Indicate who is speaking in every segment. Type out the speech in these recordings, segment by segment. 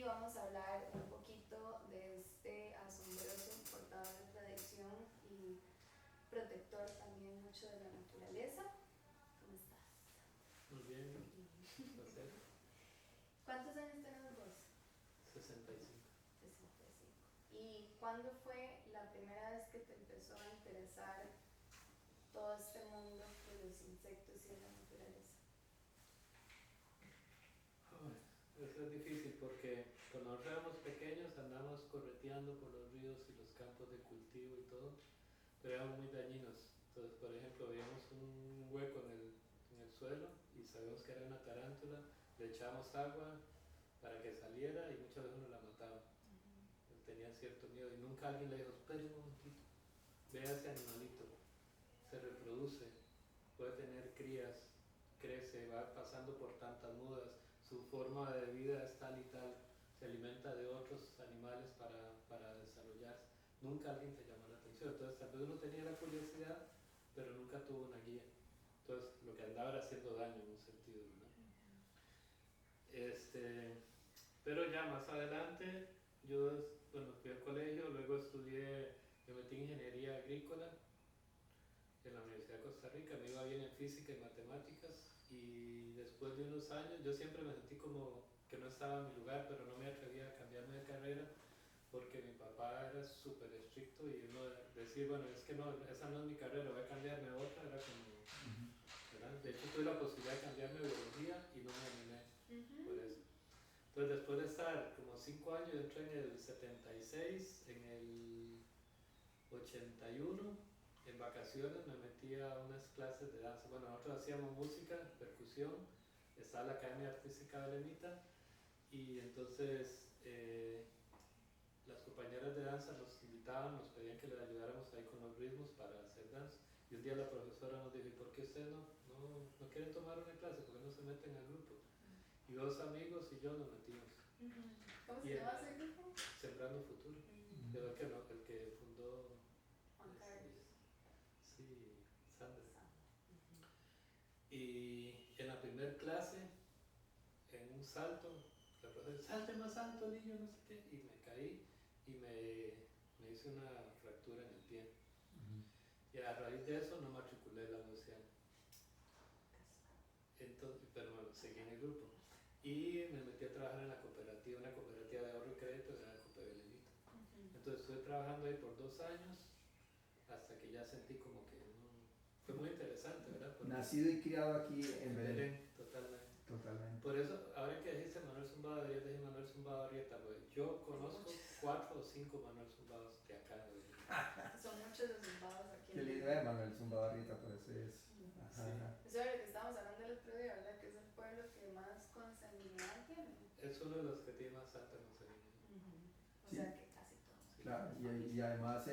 Speaker 1: y vamos a hablar un poquito de este asombroso portador de tradición y protector también mucho de la naturaleza. ¿Cómo estás?
Speaker 2: Muy bien, placer.
Speaker 1: ¿Cuántos años tenemos vos?
Speaker 2: 65.
Speaker 1: 65. ¿Y cuándo fue la primera vez que te empezó a interesar todo este mundo de los insectos y de la naturaleza?
Speaker 2: Eso es difícil porque cuando nosotros éramos pequeños andamos correteando por los ríos y los campos de cultivo y todo, pero eran muy dañinos. Entonces, por ejemplo, veíamos un hueco en el suelo y sabíamos que era una tarántula, le echábamos agua para que saliera y muchas veces nos la mataban. Tenía cierto miedo y nunca alguien le dijo, espere un momentito, vea ese animalito, se reproduce, puede tener crías, crece, va pasando por tantas mudas, su forma de vida es tal y tal, se alimenta de otros animales para desarrollarse. Nunca alguien te llamó la atención, entonces tal vez uno tenía la curiosidad, pero nunca tuvo una guía. Entonces lo que andaba era haciendo daño en un sentido, ¿no? Pero ya más adelante, yo fui al colegio, luego estudié, me metí en ingeniería agrícola en la Universidad de Costa Rica, me iba bien en física y matemáticas y después de unos años yo siempre me sentí como que no estaba en mi lugar, pero no me atrevía a cambiarme de carrera porque mi papá era súper estricto y uno decir, bueno, es que no, esa no es mi carrera, voy a cambiarme a otra, era como, ¿verdad? De hecho tuve la posibilidad de cambiarme a biología y no me animé por eso. Entonces después de estar como 5 años, yo entré en el 76, en el 81, en vacaciones me metí a unas clases de danza. Bueno, nosotros hacíamos música, percusión, estaba la Academia Artística Belenita y entonces las compañeras de danza nos invitaban, nos pedían que les ayudáramos ahí con los ritmos para hacer danza. Y un día la profesora nos dijo, ¿y por qué ustedes no quieren tomar una clase? ¿Por qué no se meten al grupo? Y 2 amigos y yo nos metimos.
Speaker 1: ¿Cómo se llama ese grupo?
Speaker 2: Sembrando Futuro. Pero el que fundó
Speaker 1: Juan Carlos.
Speaker 2: Sí, Sandra. Y en la primera clase, en un salto, la profesora, salte más alto, niño, no sé qué, y me caí y me hice una fractura en el pie. Y a raíz de eso no matriculé en la universidad. Entonces, pero bueno, seguí en el grupo. Y me metí a trabajar en la cooperativa, una cooperativa de ahorro y crédito, que era la Copa Belenita. Entonces estuve trabajando ahí por 2 años, hasta que ya sentí como que fue muy interesante, ¿verdad? Porque
Speaker 3: nacido y criado aquí en Belén.
Speaker 2: Totalmente. Por eso, ahora que dijiste Manuel Zumbado Arrieta, dije Manuel Zumbado Arrieta, pues yo conozco 4 o 5 Manuel Zumbados de acá.
Speaker 1: Son muchos los zumbados aquí.
Speaker 3: Qué lindo es Manuel Zumbado Arrieta, por eso es. Ajá.
Speaker 1: Sí. Eso es lo que estábamos hablando el otro día, ¿verdad? Que es el pueblo que más consanguinidad tiene.
Speaker 2: Es uno de los que tiene más alta consanguinidad.
Speaker 1: O sea que casi todos.
Speaker 3: Claro, y además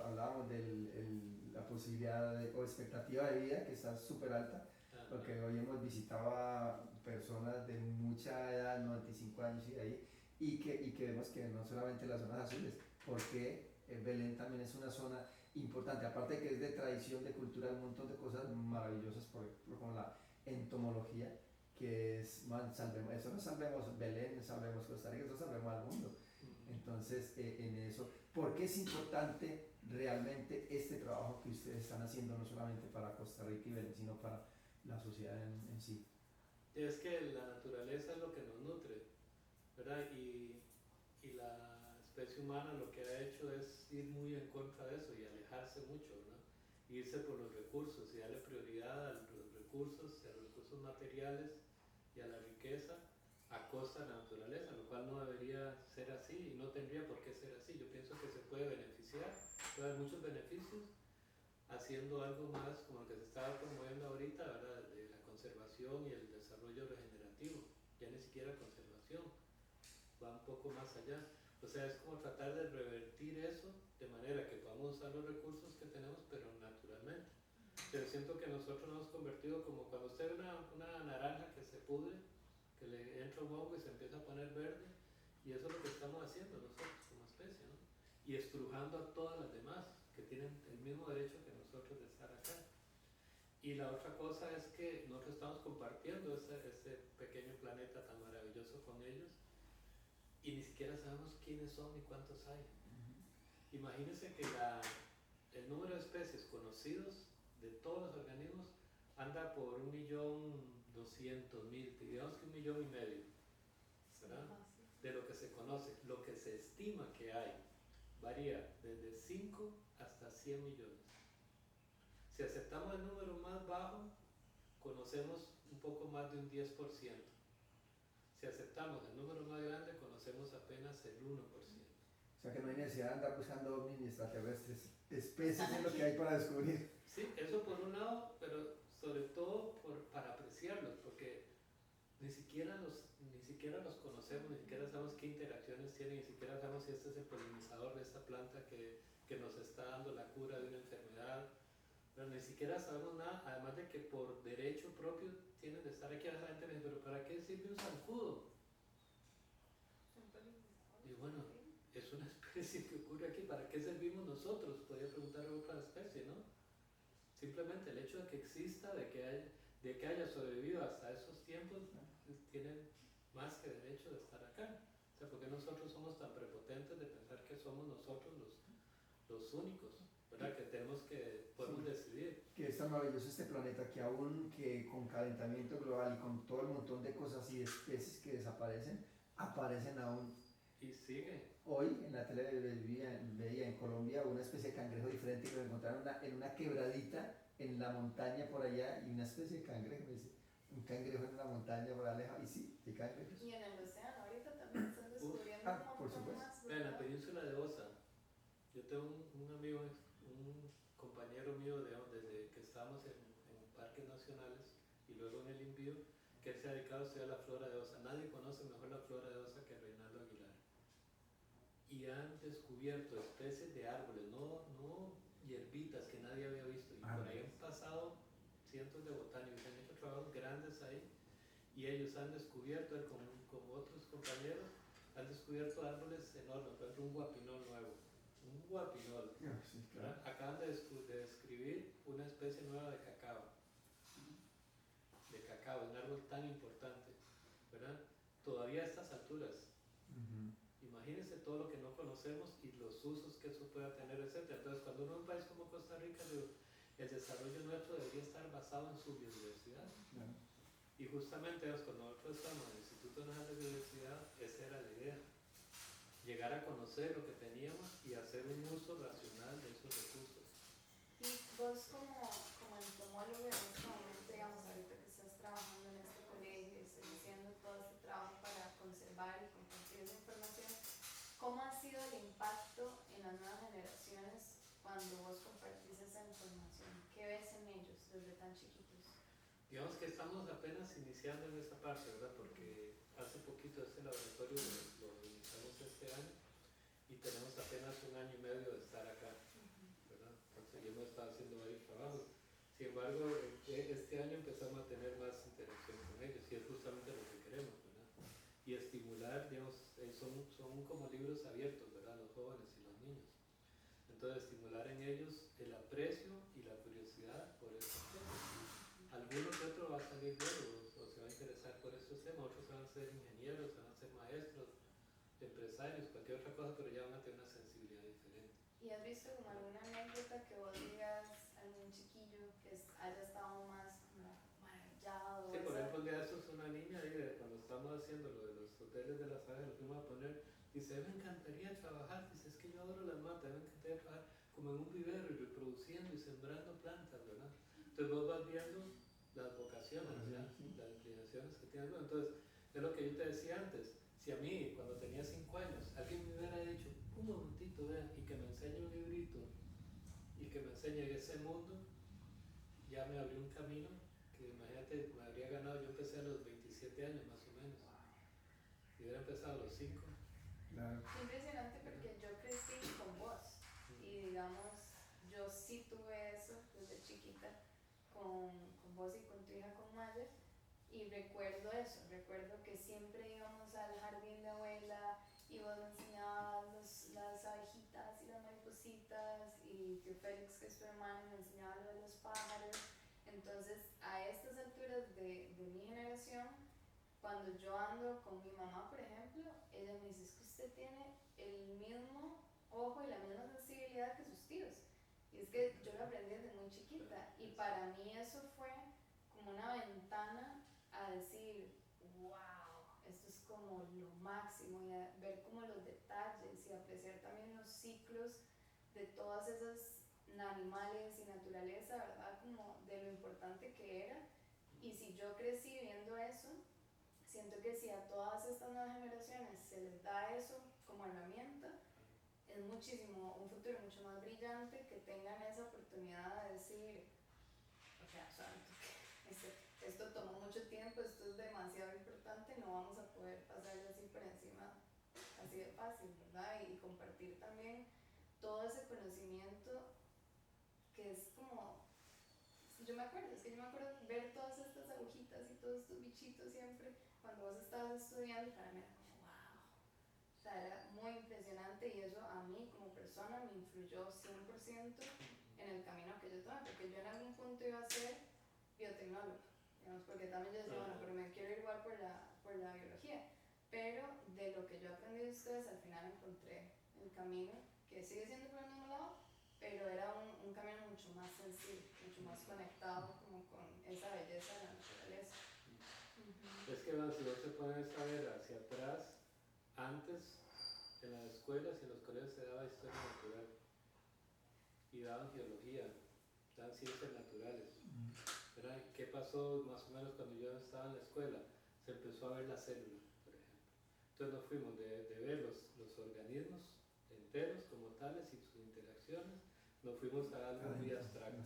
Speaker 3: hablábamos de la posibilidad o expectativa de vida que está súper alta, porque hoy hemos visitado a personas de mucha edad, 95 años y de ahí, y que vemos que no solamente las zonas azules, porque Belén también es una zona importante, aparte de que es de tradición, de cultura, un montón de cosas maravillosas, por ejemplo, como la entomología, que es, eso no salvemos Belén, salvemos Costa Rica, eso salvemos al mundo. Entonces, en eso, ¿por qué es importante realmente este trabajo que ustedes están haciendo, no solamente para Costa Rica y Belén, sino para la sociedad en sí?
Speaker 2: Es que la naturaleza es lo que nos nutre, ¿verdad? Y la especie humana lo que ha hecho es ir muy en contra de eso y alejarse mucho, ¿verdad? Irse por los recursos y darle prioridad a los recursos materiales y a la riqueza a costa de la naturaleza, lo cual no debería ser así y no tendría por qué ser así. Yo pienso que se puede beneficiar, puede haber muchos beneficios haciendo algo más como lo que se está promoviendo ahorita, ¿verdad? De la conservación y el desarrollo regenerativo, ya ni siquiera conservación, va un poco más allá. O sea, es como tratar de revertir eso de manera que podamos usar los recursos que tenemos, pero naturalmente. Pero siento que nosotros nos hemos convertido como cuando usted ve una naranja que se pudre, que le entra un hongo y se empieza a poner verde, y eso es lo que estamos haciendo nosotros como especie, ¿no? Y estrujando a todas las demás que tienen el mismo derecho que nosotros de estar acá. Y la otra cosa es que nosotros estamos compartiendo ese pequeño planeta tan maravilloso con ellos, y ni siquiera sabemos quiénes son ni cuántos hay. Imagínense que el número de especies conocidos de todos los organismos anda por 1.200.000, digamos que 1,5 millones, ¿verdad? De lo que se conoce. Lo que se estima que hay varía desde 5 hasta 100 millones. Si aceptamos el número más bajo, conocemos un poco más de un 10%. Si aceptamos el número más grande, conocemos apenas el 1%.
Speaker 3: O sea que no hay necesidad de andar buscando ovnis ni extraterrestres. Especies es lo que hay para descubrir.
Speaker 2: Sí, eso por un lado, pero sobre todo para apreciarlos, porque ni siquiera los conocemos, ni siquiera sabemos qué interacciones tienen, ni siquiera sabemos si este es el polinizador de esta planta que nos está dando la cura de una enfermedad. Pero ni siquiera sabemos nada, además de que por derecho propio tienen de estar aquí. A la gente me dice, pero ¿para qué sirve un zancudo? Y bueno, es una especie que ocurre aquí, ¿para qué servimos nosotros? Podría preguntar a otra especie, ¿no? Simplemente el hecho de que exista, de que haya sobrevivido hasta esos tiempos, tienen más que derecho de estar acá. O sea, ¿por qué nosotros somos tan prepotentes de pensar que somos nosotros los únicos? ¿Verdad? Que podemos decidir.
Speaker 3: Que es tan maravilloso este planeta que aún que con calentamiento global y con todo el montón de cosas y de especies que desaparecen, aparecen aún.
Speaker 2: Y sigue.
Speaker 3: Hoy en la tele veía en Colombia una especie de cangrejo diferente que lo encontraron en una quebradita en la montaña por allá, y una especie de cangrejo, un cangrejo en una montaña por allá, y sí, de cangrejos.
Speaker 1: Y en el océano ahorita también están descubriendo un montón más.
Speaker 2: En la península de Osa, yo tengo un amigo, un compañero mío desde que estábamos en parques nacionales y luego en el envío, que él se ha dedicado a estudiar la flora de Osa. Nadie conoce mejor la flora de Osa que Reinaldo Aguilar. Y han descubierto especies de árboles, no hierbitas que nadie había visto. Y por ahí han pasado cientos de botánicos, han hecho trabajos grandes ahí, y ellos han descubierto, con otros compañeros, han descubierto árboles enormes. Por ejemplo, un guapinol nuevo. Un guapinol.
Speaker 3: Sí, claro.
Speaker 2: Acaban de describir una especie nueva de cacao. De cacao, un árbol tan importante, ¿verdad? Todavía a estas alturas. Imagínense todo lo que no conocemos y los usos que eso pueda tener, etc. Entonces, cuando uno en un país como Costa Rica, el desarrollo nuestro debería estar basado en su biodiversidad. Y justamente cuando nosotros estamos en el Instituto Nacional de Biodiversidad, esa era la idea. Llegar a conocer lo que teníamos y hacer un uso racional de esos recursos.
Speaker 1: Y vos como entomólogo en este momento, digamos, ahorita que estás trabajando en este colegio y estás haciendo todo este trabajo para conservar y compartir esa información, ¿cómo ha sido el impacto en las nuevas generaciones cuando vos compartís esa información? ¿Qué ves en ellos desde tan chiquitos?
Speaker 2: Digamos que estamos apenas iniciando en esta parte, ¿verdad? Porque hace poquito este laboratorio lo iniciamos este año y tenemos apenas 1 año y medio de estar acá, ¿verdad? Entonces yo hemos estado haciendo varios trabajos. Sin embargo, este año empezamos a tener más interacción con ellos y es justamente lo que queremos, ¿verdad? Y estimular, digamos, son como libros abiertos, ¿verdad? Los jóvenes y los niños. Entonces, estimular en ellos el aprecio y la curiosidad por estos temas. Alguno que otro va a salir luego o se va a interesar por estos temas, otros van a ser ingenieros, van a ser maestros, empresarios, cualquier otra cosa, pero ya van a tener una sensibilidad diferente.
Speaker 1: ¿Y has visto como alguna anécdota que vos digas, algún chiquillo que haya estado más maravillado?
Speaker 2: Sí, por ejemplo, un día eso es una niña ahí, cuando estamos haciendo lo de los hoteles de las aves, lo fuimos a poner, dice, me encantaría trabajar, dice, es que yo adoro las matas, me encantaría trabajar como en un vivero y reproduciendo y sembrando plantas, ¿verdad? Entonces vos vas viendo las vocaciones, ¿verdad? Las inclinaciones que tienes. Bueno, entonces, es lo que yo te decía antes. Si a mí, cuando tenía 5 años, alguien me hubiera dicho, un momentito, vean, y que me enseñe un librito, y que me enseñe ese mundo, ya me abrió un camino que, imagínate, me habría ganado. Yo empecé a los 27 años, más o menos. Y hubiera empezado a los 5.
Speaker 3: Claro.
Speaker 1: Impresionante, porque yo crecí con vos. Y digamos, yo sí tuve eso desde chiquita con vos y con tu hija, con Maya, y recuerdo eso, recuerdo que siempre íbamos al jardín de abuela y vos me enseñabas las abejitas y las maripositas, y que Félix, que es tu hermano, me enseñaba lo de los pájaros. Entonces, a estas alturas de mi generación, cuando yo ando con mi mamá, por ejemplo, ella me dice, usted tiene el mismo ojo y la misma sensibilidad que sus tíos. Y es que yo lo aprendí desde muy chiquita y para mí eso fue como una ventana a decir, wow, esto es como lo máximo, y a ver como los detalles y apreciar también los ciclos de todas esas animales y naturaleza, ¿verdad? Como de lo importante que era. Y si yo crecí viendo eso, siento que si a todas estas nuevas generaciones se les da eso como herramienta, es muchísimo, un futuro mucho más brillante, que tengan esa oportunidad de decir, o sea, esto tomó mucho tiempo, esto es demasiado importante, no vamos a poder pasarle así por encima, así de fácil, ¿verdad? Y compartir también todo ese conocimiento que es como, yo me acuerdo ver todas estas agujitas y todos estos bichitos siempre, cuando vos estabas estudiando, para mí era como, wow. O sea, era muy impresionante y eso a mí como persona me influyó 100% en el camino que yo tomé, porque yo en algún punto iba a ser biotecnóloga, digamos, porque también yo decía, bueno, pero me quiero ir igual por la biología, pero de lo que yo aprendí de ustedes, al final encontré el camino, que sigue siendo por el mismo lado, pero era un camino mucho más sencillo, mucho más conectado como con esa belleza de la naturaleza.
Speaker 2: Es que bueno, si vos te pones a ver hacia atrás, antes en las escuelas y en los colegios se daba historia natural y daban geología, daban ciencias naturales. ¿Verdad? ¿Qué pasó más o menos cuando yo estaba en la escuela? Se empezó a ver la célula, por ejemplo. Entonces nos fuimos de ver los organismos enteros como tales y sus interacciones, nos fuimos a algo muy abstracto,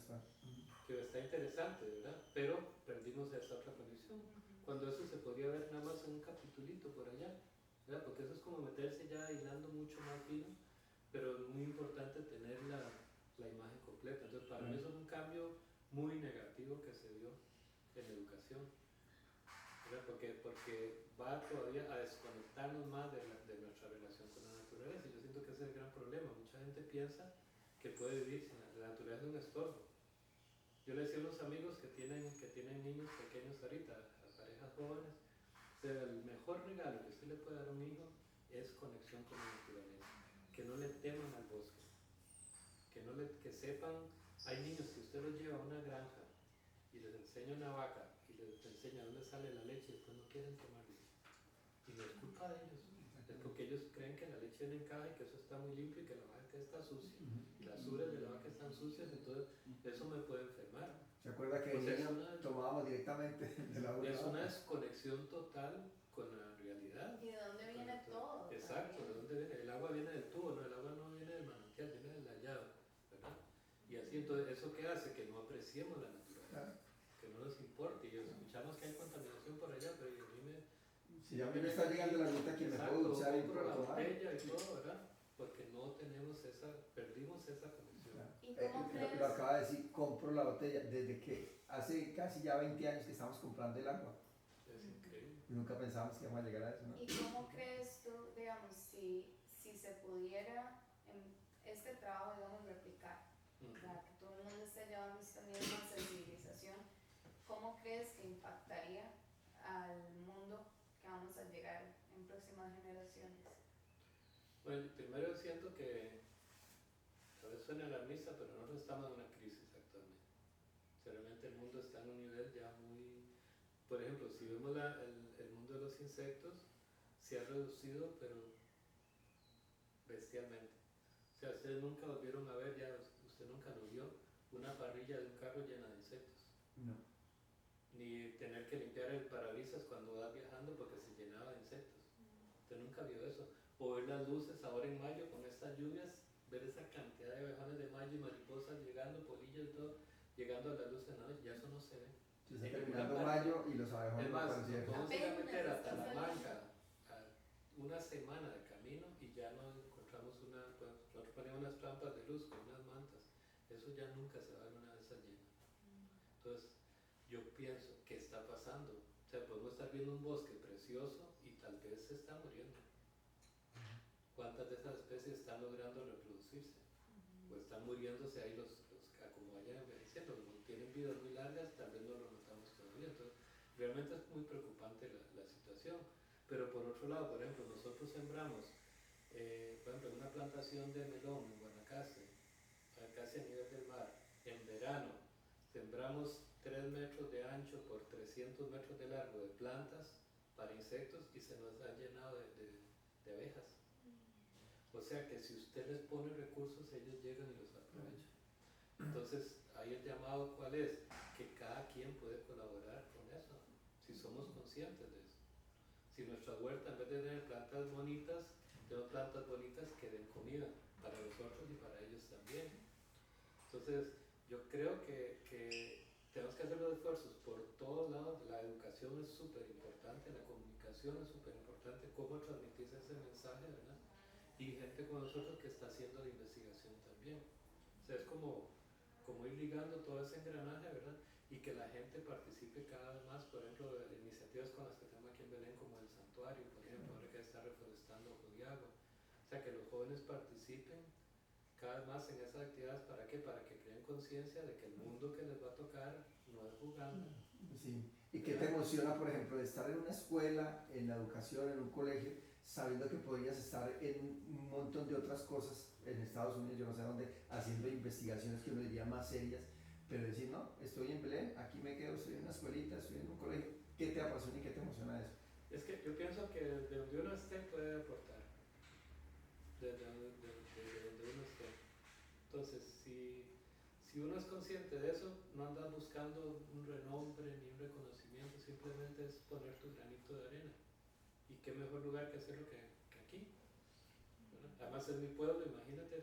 Speaker 2: que está interesante, ¿verdad? Pero perdimos esa otra conexión. Cuando eso se podía ver nada más en un capitulito por allá, ¿verdad? Porque eso es como meterse ya hilando mucho más fino, pero es muy importante tener la imagen completa. Entonces para mí eso es un cambio muy negativo que se dio en la educación, ¿verdad? Porque va todavía a desconectarnos más de nuestra relación con la naturaleza, y yo siento que ese es el gran problema. Mucha gente piensa que puede vivir sin la naturaleza, es un estorbo. Yo le decía a los amigos que tienen niños pequeños ahorita, a parejas jóvenes, o sea, el mejor regalo que usted le puede dar a un hijo es conexión con la naturaleza, que no le teman al bosque, que sepan. Hay niños que usted los lleva a una granja y les enseña una vaca y les enseña dónde sale la leche y después no quieren tomar leche. Y no es culpa de ellos, es porque ellos creen que la leche viene en caja y que eso está muy limpio y que la vaca está sucia. Y las uras de la vaca están sucias, entonces eso me puede enfermar.
Speaker 3: ¿Se acuerda que tomábamos directamente de la uva?
Speaker 2: Es una desconexión total con la realidad.
Speaker 1: ¿Y de dónde viene todo?
Speaker 2: Exacto, ¿de dónde viene? El agua viene del tubo, no, el agua no viene del manantial, viene de la llave, ¿verdad? Y así, entonces, ¿eso qué hace? Que no apreciemos la naturaleza, que no nos importe. Y escuchamos que hay contaminación por allá, pero a mí
Speaker 3: si a mí me está llegando la ruta que me puedo duchar y
Speaker 2: compro la botella y todo, ¿verdad? Porque no tenemos perdimos esa conexión.
Speaker 1: ¿Y cómo crees?
Speaker 3: Lo acaba de decir, compro la botella, desde que hace casi ya 20 años que estamos comprando el agua.
Speaker 2: Es increíble.
Speaker 3: Y nunca pensábamos que íbamos a llegar a eso, ¿no?
Speaker 1: ¿Y cómo crees tú, digamos, si se pudiera en este trabajo, digamos, replicar? O sea, que todo el mundo esté llevando esta misma sensibilización, ¿cómo crees que impactaría al mundo que vamos a llegar en próximas generaciones?
Speaker 2: Bueno, primero siento que a veces suena alarmista, pero nosotros estamos en una crisis actualmente. O sea, realmente el mundo está en un nivel ya muy... Por ejemplo, si vemos el mundo de los insectos, se ha reducido, pero bestialmente. O sea, ustedes nunca volvieron a ver, ya usted nunca lo vio, una parrilla de un carro llena de insectos.
Speaker 3: No.
Speaker 2: Ni tener que limpiar el parabrisas cuando vas viajando porque se llenaba de insectos. Usted nunca vio eso. O ver las luces ahora en mayo con estas lluvias, ver esa cantidad de abejones de mayo y mariposas llegando, polillas y todo, llegando a las luces de la noche, ya eso no se ve.
Speaker 3: Se está terminando mayo y los abejones no aparecieron.
Speaker 2: Vamos a ir a meter a Talamanca una semana de camino y ya no encontramos nosotros ponemos unas trampas de luz con unas mantas. Eso ya nunca se va a ver una vez llena. Entonces, yo pienso, ¿qué está pasando? O sea, podemos estar viendo un bosque precioso y tal vez se está muriendo. ¿Cuántas de esas especies están logrando reproducirse? O están muriéndose ahí como vayan envejeciendo, como tienen vidas muy largas, tal vez no lo notamos todavía. Entonces, realmente es muy preocupante la situación. Pero por otro lado, por ejemplo, nosotros sembramos por ejemplo, una plantación de melón en Guanacaste, casi a nivel del mar, en verano, sembramos 3 metros de ancho por 300 metros de largo de plantas para insectos y se nos han llenado de abejas. O sea que si usted les pone recursos, ellos llegan y los aprovechan. Entonces, ahí el llamado, ¿cuál es? Que cada quien puede colaborar con eso, si somos conscientes de eso. Si nuestra huerta, en vez de tener plantas bonitas, tenemos plantas bonitas que den comida para nosotros y para ellos también. Entonces, yo creo que tenemos que hacer los esfuerzos por todos lados. La educación es súper importante, la comunicación es súper importante, cómo transmitir ese mensaje, ¿verdad? Y gente como nosotros que está haciendo la investigación también. O sea, es como ir ligando todo ese engranaje, ¿verdad? Y que la gente participe cada vez más, por ejemplo, de iniciativas con las que tenemos aquí en Belén, como el santuario, por ejemplo, ahora que está reforestando Juliagua. O sea, que los jóvenes participen cada vez más en esas actividades. ¿Para qué? Para que creen conciencia de que el mundo que les va a tocar no es jugando.
Speaker 3: Sí. ¿Y qué te emociona, por ejemplo, de estar en una escuela, en la educación, en un colegio, sabiendo que podrías estar en un montón de otras cosas en Estados Unidos, yo no sé dónde, haciendo investigaciones que uno diría más serias, pero decir, no, estoy en Belén, aquí me quedo, estoy en una escuelita, estoy en un colegio? ¿Qué te apasiona y qué te emociona de eso?
Speaker 2: Es que yo pienso que desde donde uno esté puede aportar, desde donde uno esté. Entonces, si uno es consciente de eso, no andas buscando un renombre ni un reconocimiento, simplemente es poner tu granito de arena. Y qué mejor lugar que hacerlo que aquí, ¿verdad? Además es mi pueblo, imagínate,